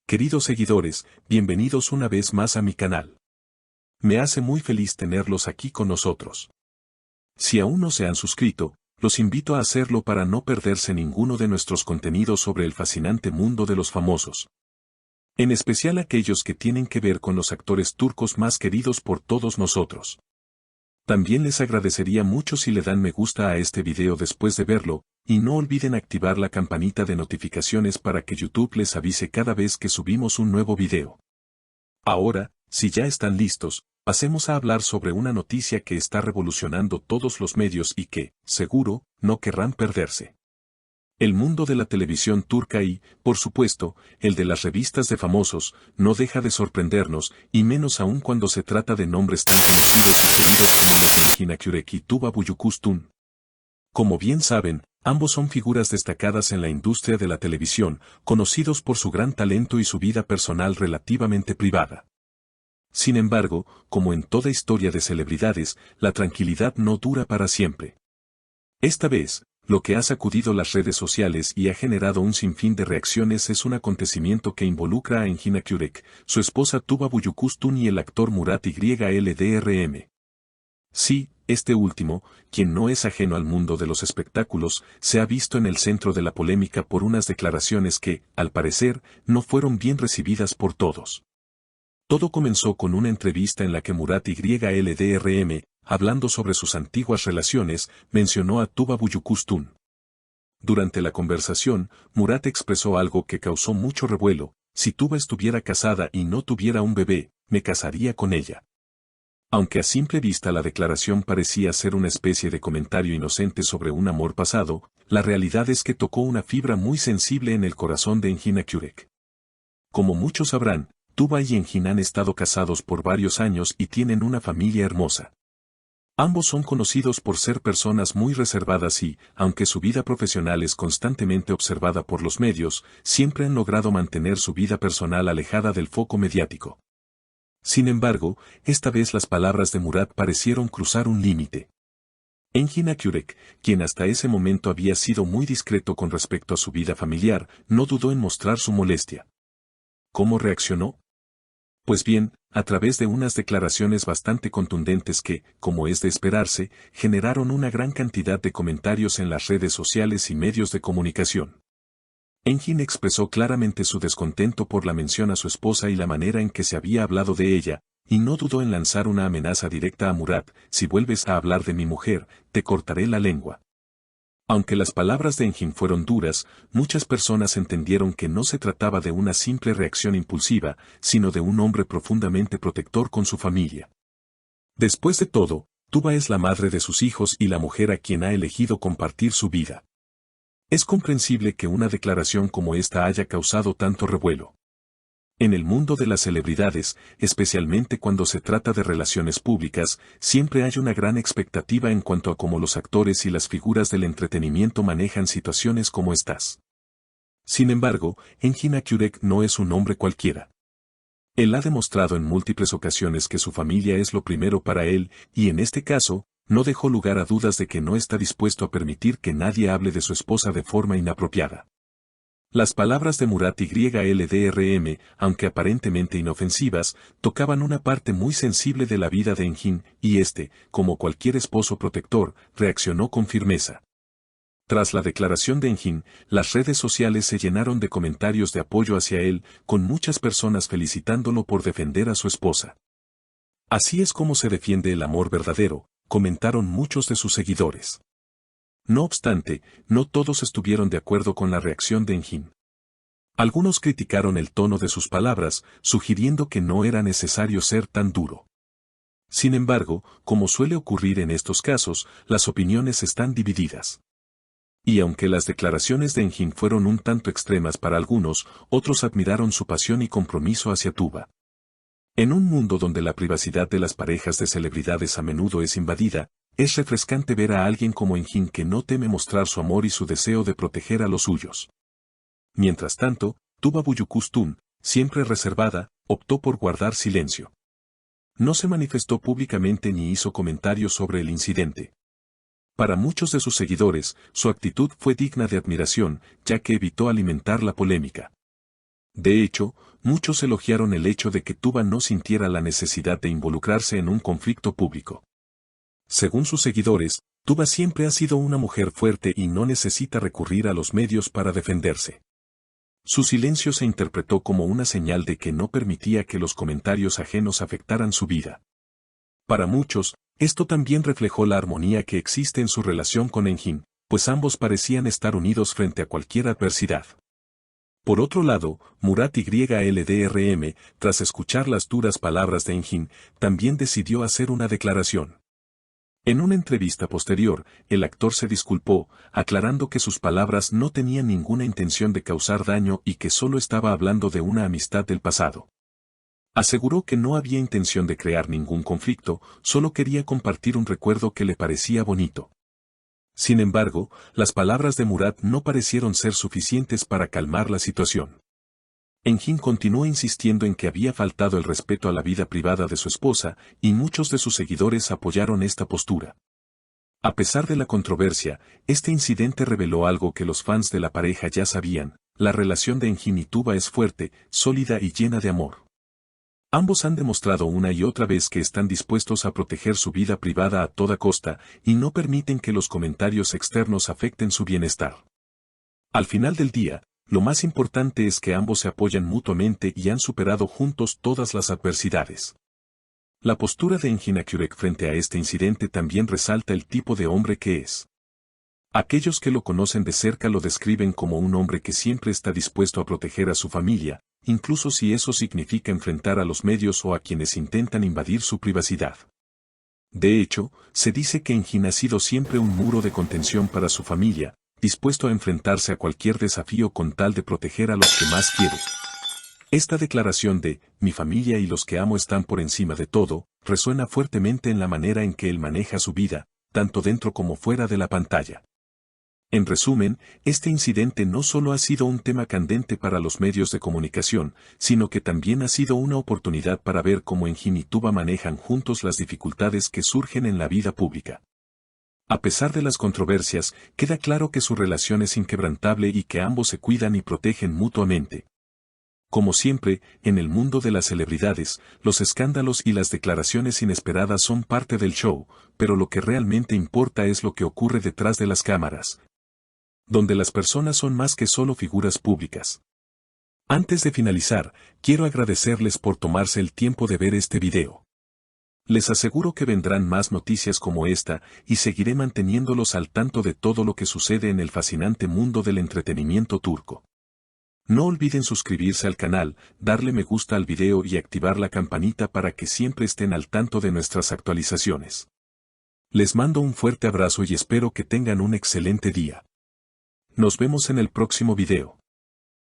Queridos seguidores, bienvenidos una vez más a mi canal. Me hace muy feliz tenerlos aquí con nosotros. Si aún no se han suscrito, los invito a hacerlo para no perderse ninguno de nuestros contenidos sobre el fascinante mundo de los famosos. En especial aquellos que tienen que ver con los actores turcos más queridos por todos nosotros. También les agradecería mucho si le dan me gusta a este video después de verlo, y no olviden activar la campanita de notificaciones para que YouTube les avise cada vez que subimos un nuevo video. Ahora, si ya están listos, pasemos a hablar sobre una noticia que está revolucionando todos los medios y que, seguro, no querrán perderse. El mundo de la televisión turca y, por supuesto, el de las revistas de famosos, no deja de sorprendernos, y menos aún cuando se trata de nombres tan conocidos y queridos como los de Engin Akyürek y Tuba Büyüküstün. Como bien saben, ambos son figuras destacadas en la industria de la televisión, conocidos por su gran talento y su vida personal relativamente privada. Sin embargo, como en toda historia de celebridades, la tranquilidad no dura para siempre. Esta vez, lo que ha sacudido las redes sociales y ha generado un sinfín de reacciones es un acontecimiento que involucra a Engin Akyürek, su esposa Tuba Büyüküstün y el actor Murat Yıldırım. Sí, este último, quien no es ajeno al mundo de los espectáculos, se ha visto en el centro de la polémica por unas declaraciones que, al parecer, no fueron bien recibidas por todos. Todo comenzó con una entrevista en la que Murat Yıldırım, hablando sobre sus antiguas relaciones, mencionó a Tuba Büyüküstün. Durante la conversación, Murat expresó algo que causó mucho revuelo: si Tuba estuviera casada y no tuviera un bebé, me casaría con ella. Aunque a simple vista la declaración parecía ser una especie de comentario inocente sobre un amor pasado, la realidad es que tocó una fibra muy sensible en el corazón de Engin Akyürek. Como muchos sabrán, Tuba y Engin han estado casados por varios años y tienen una familia hermosa. Ambos son conocidos por ser personas muy reservadas y, aunque su vida profesional es constantemente observada por los medios, siempre han logrado mantener su vida personal alejada del foco mediático. Sin embargo, esta vez las palabras de Murat parecieron cruzar un límite. Engin Akyürek, quien hasta ese momento había sido muy discreto con respecto a su vida familiar, no dudó en mostrar su molestia. ¿Cómo reaccionó? Pues bien, a través de unas declaraciones bastante contundentes que, como es de esperarse, generaron una gran cantidad de comentarios en las redes sociales y medios de comunicación. Engin expresó claramente su descontento por la mención a su esposa y la manera en que se había hablado de ella, y no dudó en lanzar una amenaza directa a Murat: si vuelves a hablar de mi mujer, te cortaré la lengua. Aunque las palabras de Engin fueron duras, muchas personas entendieron que no se trataba de una simple reacción impulsiva, sino de un hombre profundamente protector con su familia. Después de todo, Tuba es la madre de sus hijos y la mujer a quien ha elegido compartir su vida. Es comprensible que una declaración como esta haya causado tanto revuelo. En el mundo de las celebridades, especialmente cuando se trata de relaciones públicas, siempre hay una gran expectativa en cuanto a cómo los actores y las figuras del entretenimiento manejan situaciones como estas. Sin embargo, Engin Akyürek no es un hombre cualquiera. Él ha demostrado en múltiples ocasiones que su familia es lo primero para él, y en este caso, no dejó lugar a dudas de que no está dispuesto a permitir que nadie hable de su esposa de forma inapropiada. Las palabras de Murat Yıldırım, aunque aparentemente inofensivas, tocaban una parte muy sensible de la vida de Engin, y este, como cualquier esposo protector, reaccionó con firmeza. Tras la declaración de Engin, las redes sociales se llenaron de comentarios de apoyo hacia él, con muchas personas felicitándolo por defender a su esposa. Así es como se defiende el amor verdadero, comentaron muchos de sus seguidores. No obstante, no todos estuvieron de acuerdo con la reacción de Engin. Algunos criticaron el tono de sus palabras, sugiriendo que no era necesario ser tan duro. Sin embargo, como suele ocurrir en estos casos, las opiniones están divididas. Y aunque las declaraciones de Engin fueron un tanto extremas para algunos, otros admiraron su pasión y compromiso hacia Tuba. En un mundo donde la privacidad de las parejas de celebridades a menudo es invadida, es refrescante ver a alguien como Engin que no teme mostrar su amor y su deseo de proteger a los suyos. Mientras tanto, Tuba Büyüküstün, siempre reservada, optó por guardar silencio. No se manifestó públicamente ni hizo comentarios sobre el incidente. Para muchos de sus seguidores, su actitud fue digna de admiración, ya que evitó alimentar la polémica. De hecho, muchos elogiaron el hecho de que Tuba no sintiera la necesidad de involucrarse en un conflicto público. Según sus seguidores, Tuba siempre ha sido una mujer fuerte y no necesita recurrir a los medios para defenderse. Su silencio se interpretó como una señal de que no permitía que los comentarios ajenos afectaran su vida. Para muchos, esto también reflejó la armonía que existe en su relación con Engin, pues ambos parecían estar unidos frente a cualquier adversidad. Por otro lado, Murat YLDRM, tras escuchar las duras palabras de Engin, también decidió hacer una declaración. En una entrevista posterior, el actor se disculpó, aclarando que sus palabras no tenían ninguna intención de causar daño y que solo estaba hablando de una amistad del pasado. Aseguró que no había intención de crear ningún conflicto, solo quería compartir un recuerdo que le parecía bonito. Sin embargo, las palabras de Murat no parecieron ser suficientes para calmar la situación. Engin continuó insistiendo en que había faltado el respeto a la vida privada de su esposa, y muchos de sus seguidores apoyaron esta postura. A pesar de la controversia, este incidente reveló algo que los fans de la pareja ya sabían: la relación de Engin y Tuba es fuerte, sólida y llena de amor. Ambos han demostrado una y otra vez que están dispuestos a proteger su vida privada a toda costa, y no permiten que los comentarios externos afecten su bienestar. Al final del día, lo más importante es que ambos se apoyan mutuamente y han superado juntos todas las adversidades. La postura de Engin Akyurek frente a este incidente también resalta el tipo de hombre que es. Aquellos que lo conocen de cerca lo describen como un hombre que siempre está dispuesto a proteger a su familia, incluso si eso significa enfrentar a los medios o a quienes intentan invadir su privacidad. De hecho, se dice que Engin ha sido siempre un muro de contención para su familia, dispuesto a enfrentarse a cualquier desafío con tal de proteger a los que más quiere. Esta declaración de «mi familia y los que amo están por encima de todo» resuena fuertemente en la manera en que él maneja su vida, tanto dentro como fuera de la pantalla. En resumen, este incidente no solo ha sido un tema candente para los medios de comunicación, sino que también ha sido una oportunidad para ver cómo Engin y Tuba manejan juntos las dificultades que surgen en la vida pública. A pesar de las controversias, queda claro que su relación es inquebrantable y que ambos se cuidan y protegen mutuamente. Como siempre, en el mundo de las celebridades, los escándalos y las declaraciones inesperadas son parte del show, pero lo que realmente importa es lo que ocurre detrás de las cámaras, donde las personas son más que solo figuras públicas. Antes de finalizar, quiero agradecerles por tomarse el tiempo de ver este video. Les aseguro que vendrán más noticias como esta, y seguiré manteniéndolos al tanto de todo lo que sucede en el fascinante mundo del entretenimiento turco. No olviden suscribirse al canal, darle me gusta al video y activar la campanita para que siempre estén al tanto de nuestras actualizaciones. Les mando un fuerte abrazo y espero que tengan un excelente día. Nos vemos en el próximo video.